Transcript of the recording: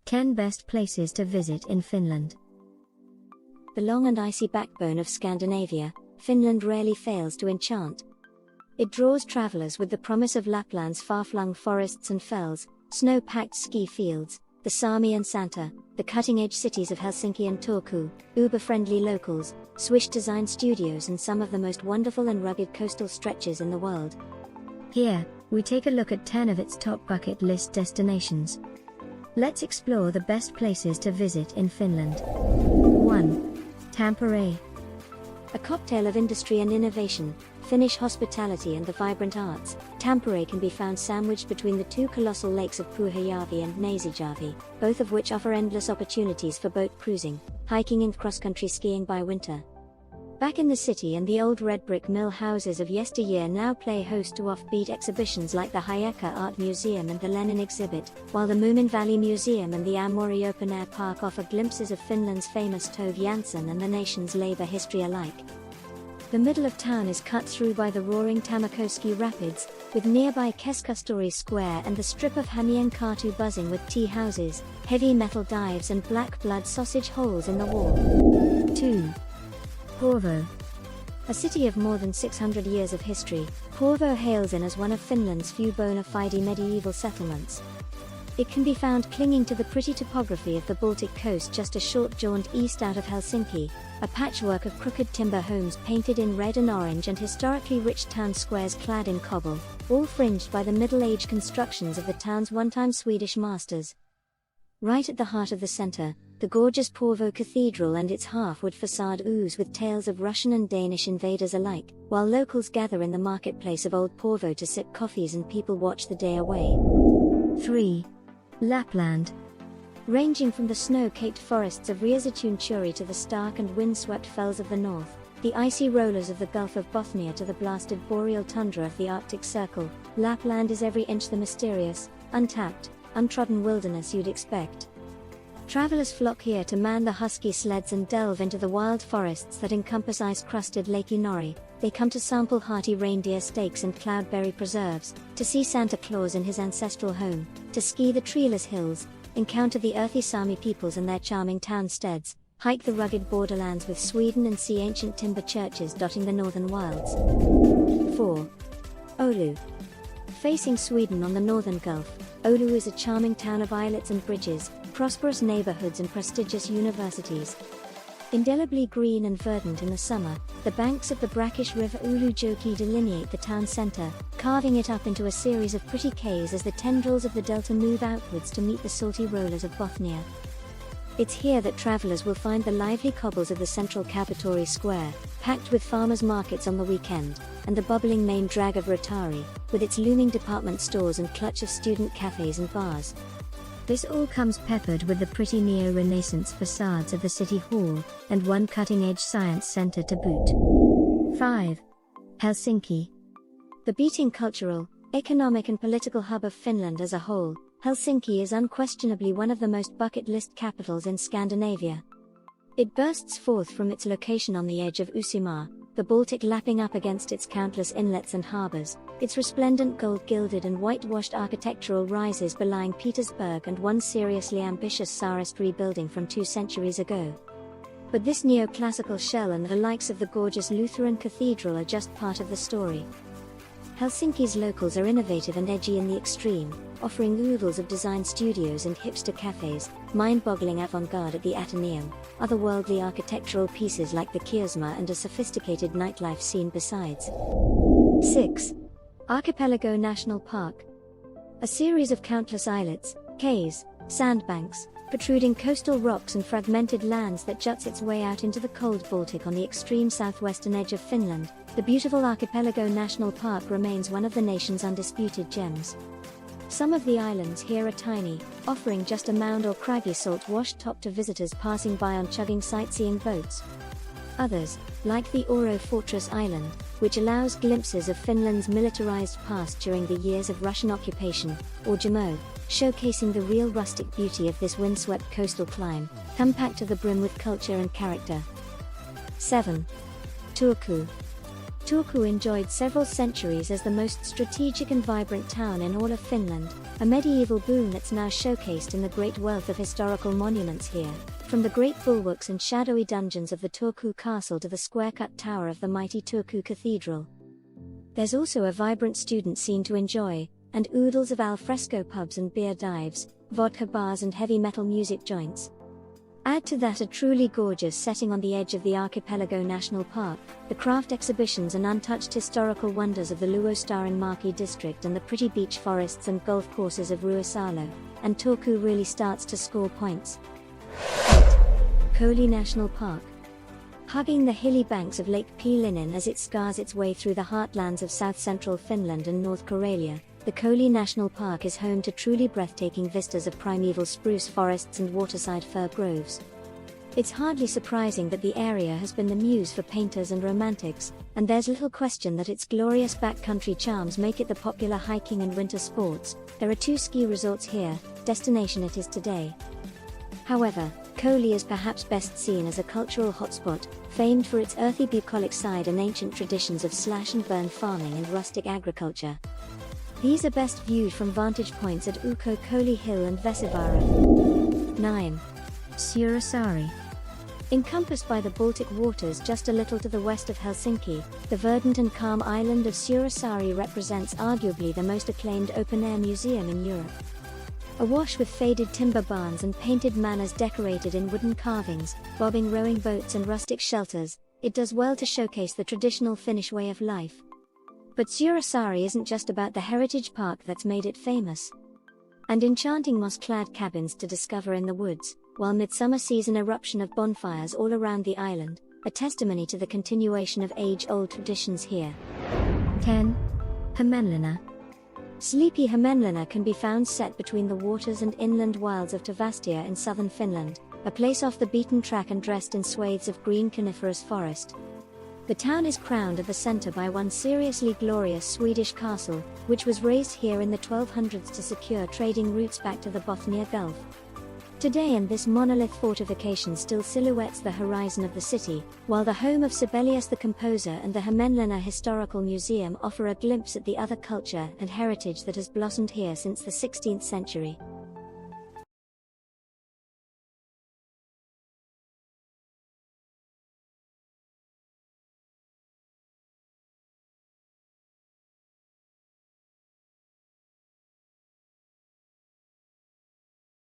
10 Best Places to Visit in Finland. The long and icy backbone of Scandinavia, Finland rarely fails to enchant. It draws travelers with the promise of Lapland's far-flung forests and fells, snow-packed ski fields, the Sami and Santa, the cutting-edge cities of Helsinki and Turku, uber-friendly locals, Swiss-designed studios and some of the most wonderful and rugged coastal stretches in the world. Here, we take a look at 10 of its top bucket list destinations. Let's explore the best places to visit in Finland. 1. Tampere. A cocktail of industry and innovation, Finnish hospitality and the vibrant arts, Tampere can be found sandwiched between the two colossal lakes of Pyhäjärvi and Näsijärvi, both of which offer endless opportunities for boat cruising, hiking and cross-country skiing by winter. Back in the city, and the old red brick mill houses of yesteryear now play host to offbeat exhibitions like the Hieka Art Museum and the Lenin exhibit, while the Moomin Valley Museum and the Amori Open Air Park offer glimpses of Finland's famous Tove Jansson and the nation's labor history alike. The middle of town is cut through by the roaring Tammerkoski Rapids, with nearby Keskusturi Square and the strip of Hameenlinna buzzing with tea houses, heavy metal dives and black blood sausage holes in the wall. 2. Porvoo. A city of more than 600 years of history, Porvoo hails in as one of Finland's few bona fide medieval settlements. It can be found clinging to the pretty topography of the Baltic coast just a short jaunt east out of Helsinki, a patchwork of crooked timber homes painted in red and orange and historically rich town squares clad in cobble, all fringed by the middle-age constructions of the town's one-time Swedish masters. Right at the heart of the center, the gorgeous Porvoo Cathedral and its half-wood facade ooze with tales of Russian and Danish invaders alike, while locals gather in the marketplace of Old Porvoo to sip coffees and people watch the day away. 3. Lapland. Ranging from the snow-caked forests of Riesatunturi to the stark and wind-swept fells of the north, the icy rollers of the Gulf of Bothnia to the blasted boreal tundra of the Arctic Circle, Lapland is every inch the mysterious, untapped, untrodden wilderness you'd expect. Travelers flock here to man the husky sleds and delve into the wild forests that encompass ice-crusted Lake Inari. They come to sample hearty reindeer steaks and cloudberry preserves, to see Santa Claus in his ancestral home, to ski the treeless hills, encounter the earthy Sami peoples and their charming townsteads, hike the rugged borderlands with Sweden and see ancient timber churches dotting the northern wilds. 4. Oulu. Facing Sweden on the northern Gulf, Oulu is a charming town of islets and bridges, prosperous neighborhoods and prestigious universities. Indelibly green and verdant in the summer, the banks of the brackish river Oulujoki delineate the town center, carving it up into a series of pretty cays as the tendrils of the delta move outwards to meet the salty rollers of Bothnia. It's here that travelers will find the lively cobbles of the central Kapitori Square, packed with farmers' markets on the weekend, and the bubbling main drag of Rotari, with its looming department stores and clutch of student cafes and bars. This all comes peppered with the pretty neo-Renaissance facades of the City Hall, and one cutting-edge science center to boot. 5. Helsinki. The beating cultural, economic and political hub of Finland as a whole, Helsinki is unquestionably one of the most bucket list capitals in Scandinavia. It bursts forth from its location on the edge of Uusimaa, the Baltic lapping up against its countless inlets and harbors, its resplendent gold-gilded and whitewashed architectural rises belying Petersburg and one seriously ambitious Tsarist rebuilding from 2 centuries ago. But this neoclassical shell and the likes of the gorgeous Lutheran cathedral are just part of the story. Helsinki's locals are innovative and edgy in the extreme, offering oodles of design studios and hipster cafes, mind-boggling avant-garde at the Athenaeum, otherworldly architectural pieces like the Kiosma and a sophisticated nightlife scene besides. 6. Archipelago National Park. A series of countless islets, cays, sandbanks, protruding coastal rocks and fragmented lands that juts its way out into the cold Baltic on the extreme southwestern edge of Finland, the beautiful Archipelago National Park remains one of the nation's undisputed gems. Some of the islands here are tiny, offering just a mound or craggy salt-washed top to visitors passing by on chugging sightseeing boats. Others, like the Oro Fortress Island, which allows glimpses of Finland's militarized past during the years of Russian occupation, or Jamo, showcasing the real rustic beauty of this windswept coastal clime, come packed to the brim with culture and character. 7. Turku. Turku enjoyed several centuries as the most strategic and vibrant town in all of Finland, a medieval boon that's now showcased in the great wealth of historical monuments here, from the great bulwarks and shadowy dungeons of the Turku castle to the square-cut tower of the mighty Turku cathedral. There's also a vibrant student scene to enjoy, and oodles of alfresco pubs and beer dives, vodka bars and heavy metal music joints. Add to that a truly gorgeous setting on the edge of the Archipelago National Park, the craft exhibitions and untouched historical wonders of the Luostari district and the pretty beach forests and golf courses of Ruisalo, and Turku really starts to score points. 8. Koli National Park. Hugging the hilly banks of Lake Helsinki as it scars its way through the heartlands of south-central Finland and North Karelia, the Koli National Park is home to truly breathtaking vistas of primeval spruce forests and waterside fir groves. It's hardly surprising that the area has been the muse for painters and romantics, and there's little question that its glorious backcountry charms make it the popular hiking and winter sports. There are 2 ski resorts here, destination it is today. However, Koli is perhaps best seen as a cultural hotspot, famed for its earthy bucolic side and ancient traditions of slash-and-burn farming and rustic agriculture. These are best viewed from vantage points at Ukko Koli Hill and Vesivaara. 9. Seurasaari. Encompassed by the Baltic waters just a little to the west of Helsinki, the verdant and calm island of Seurasaari represents arguably the most acclaimed open-air museum in Europe. Awash with faded timber barns and painted manors decorated in wooden carvings, bobbing rowing boats and rustic shelters, it does well to showcase the traditional Finnish way of life. But Seurasaari isn't just about the heritage park that's made it famous. And enchanting moss-clad cabins to discover in the woods, while midsummer sees an eruption of bonfires all around the island, a testimony to the continuation of age-old traditions here. 10. Hameenlinna. Sleepy Hameenlinna can be found set between the waters and inland wilds of Tavastia in southern Finland, a place off the beaten track and dressed in swathes of green coniferous forest. The town is crowned at the center by one seriously glorious Swedish castle, which was raised here in the 1200s to secure trading routes back to the Bothnia Gulf. Today this monolith fortification still silhouettes the horizon of the city, while the home of Sibelius the composer and the Hameenlinna Historical Museum offer a glimpse at the other culture and heritage that has blossomed here since the 16th century.